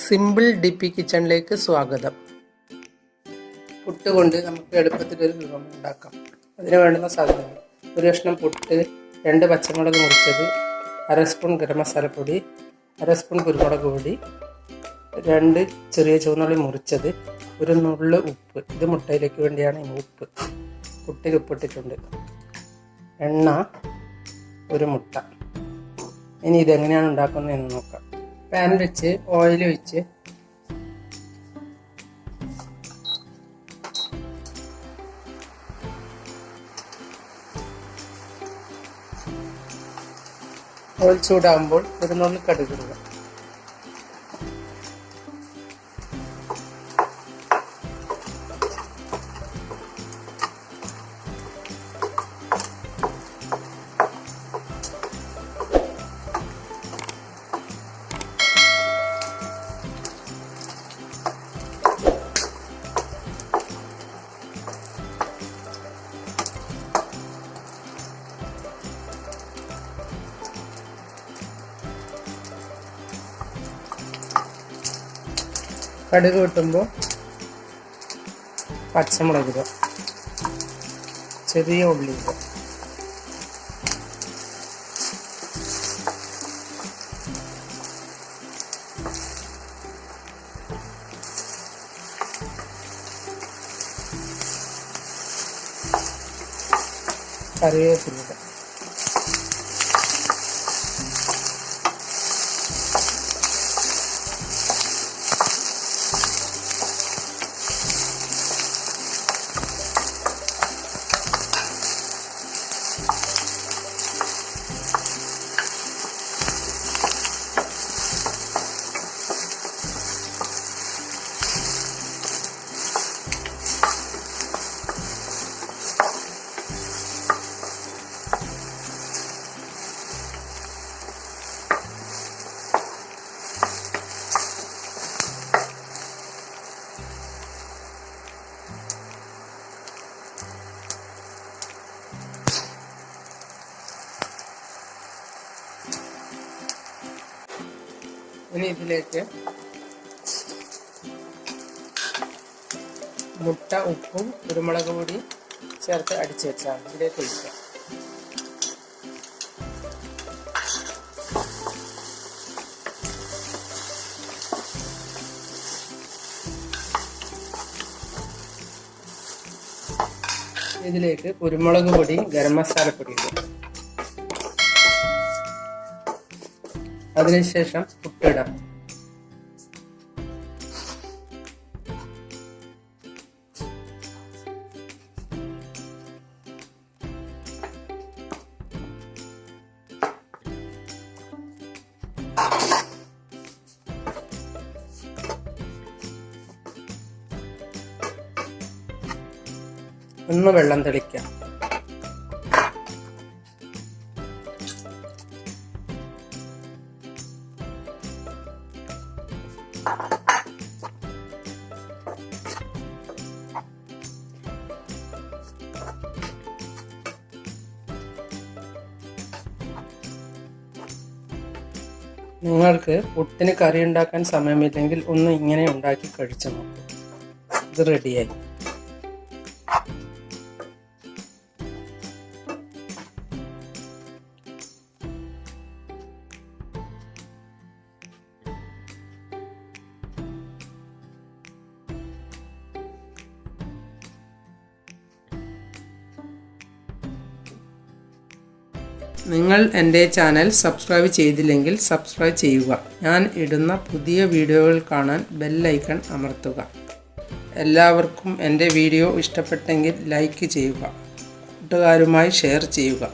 Simple ഡിപ്പി കിച്ചണിലേക്ക് സ്വാഗതം. പുട്ട് കൊണ്ട് നമുക്ക് എളുപ്പത്തിൽ ഒരു വിഭവം ഉണ്ടാക്കാം. അതിന് വേണ്ടുന്ന സാധനങ്ങൾ: ഒരു കഷ്ണം പുട്ട്, 2 പച്ചമുളക് മുറിച്ചത്, 1/2 സ്പൂൺ ഗരം മസാലപ്പൊടി, 1/2 സ്പൂൺ കുരുമുളക് പൊടി, 2 ചെറിയ ചുവന്നുള്ളി മുറിച്ചത്, ഒരു നുള്ള് ഉപ്പ്. ഇത് മുട്ടയിലേക്ക് വേണ്ടിയാണ് ഈ ഉപ്പ്. പുട്ടിൽ ഉപ്പിട്ടിട്ടുണ്ട്. എണ്ണ, ഒരു മുട്ട. ഇനി ഇതെങ്ങനെയാണ് ഉണ്ടാക്കുന്നതെന്ന് നോക്കാം. പാൻ വെച്ച് ഓയിൽ ഒഴിച്ച് ഓയിൽ ചൂടാകുമ്പോൾ ഒരു നുള്ളി കടുക് ഇടുക. കടുക് കിട്ടുമ്പോൾ പച്ചമുളക് ഇടുക, ചെറിയ ഉള്ളി ഇടുക, കറിവേപ്പില ഇടുക. ഇനി ഇതിലേക്ക് മുട്ട, ഉപ്പും കുരുമുളക് പൊടി ചേർത്ത് അടിച്ചു വെച്ചാൽ ഇതിലേക്ക് ഒഴിക്കുക. ഇതിലേക്ക് കുരുമുളക് പൊടി, ഗരം മസാലപ്പൊടി ഇടുക. അതിനുശേഷം പുട്ടിടാം. ഒന്ന് വെള്ളം തെളിക്കാം. നിങ്ങൾക്ക് പുട്ടിന് കറി ഉണ്ടാക്കാൻ സമയമില്ലെങ്കിൽ ഒന്ന് ഇങ്ങനെ ഉണ്ടാക്കി കഴിച്ചു നോക്കൂ. ഇത് റെഡിയായി. നിങ്ങൾ എൻ്റെ ചാനൽ സബ്സ്ക്രൈബ് ചെയ്തില്ലെങ്കിൽ സബ്സ്ക്രൈബ് ചെയ്യുക. ഞാൻ ഇടുന്ന പുതിയ വീഡിയോകൾ കാണാൻ ബെൽ ഐക്കൺ അമർത്തുക. എല്ലാവർക്കും എൻ്റെ വീഡിയോ ഇഷ്ടപ്പെട്ടെങ്കിൽ ലൈക്ക് ചെയ്യുക. കൂട്ടുകാരുമായി ഷെയർ ചെയ്യുക.